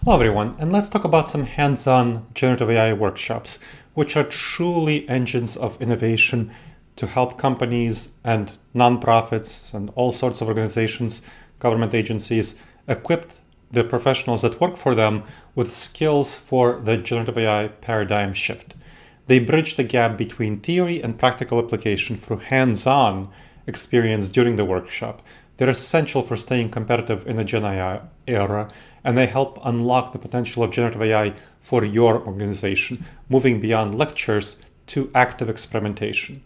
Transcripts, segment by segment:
Hello everyone, and let's talk about some hands-on generative AI workshops, which are truly engines of innovation to help companies and nonprofits and all sorts of organizations, government agencies, equip the professionals that work for them with skills for the generative AI paradigm shift. They bridge the gap between theory and practical application through hands-on experience during the workshop. They're essential for staying competitive in the Gen AI era, and they help unlock the potential of generative AI for your organization, moving beyond lectures to active experimentation.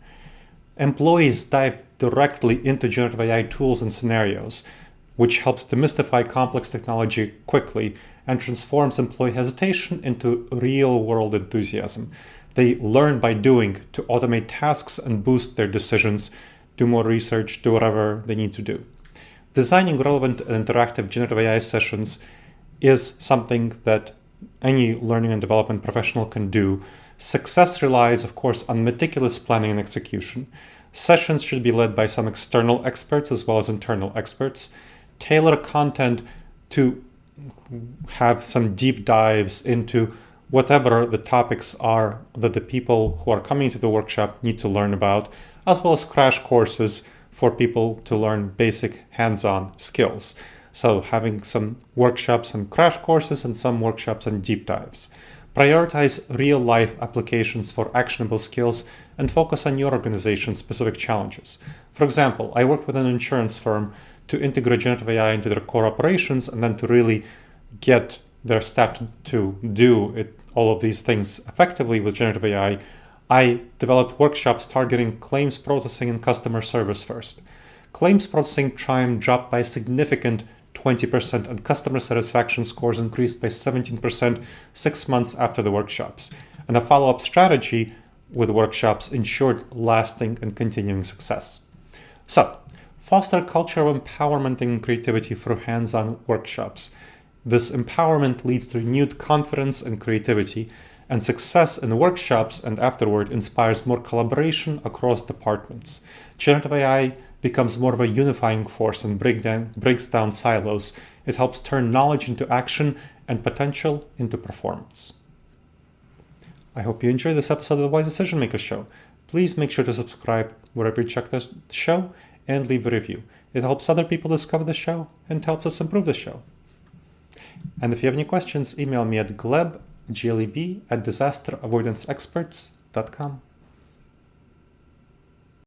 Employees dive directly into generative AI tools and scenarios, which helps demystify complex technology quickly and transforms employee hesitation into real-world enthusiasm. They learn by doing to automate tasks and boost their decisions, do more research, do whatever they need to do. Designing relevant and interactive generative AI sessions is something that any learning and development professional can do. Success relies, of course, on meticulous planning and execution. Sessions should be led by some external experts as well as internal experts. Tailor content to have some deep dives into whatever the topics are that the people who are coming to the workshop need to learn about, as well as crash courses for people to learn basic hands-on skills. So having some workshops and crash courses and some workshops and deep dives. Prioritize real-life applications for actionable skills and focus on your organization's specific challenges. For example, I worked with an insurance firm to integrate generative AI into their core operations and then to really get their staff to do all of these things effectively with generative AI. I developed workshops targeting claims processing and customer service first. Claims processing time dropped by a significant 20% and customer satisfaction scores increased by 17% 6 months after the workshops. And a follow-up strategy with workshops ensured lasting and continuing success. So, foster a culture of empowerment and creativity through hands-on workshops. This empowerment leads to renewed confidence and creativity, and success in workshops and afterward inspires more collaboration across departments. Generative AI becomes more of a unifying force and breaks down silos. It helps turn knowledge into action and potential into performance. I hope you enjoyed this episode of the Wise Decision Maker Show. Please make sure to subscribe wherever you check the show and leave a review. It helps other people discover the show and helps us improve the show. And if you have any questions, email me at gleb@disasteravoidanceexperts.com.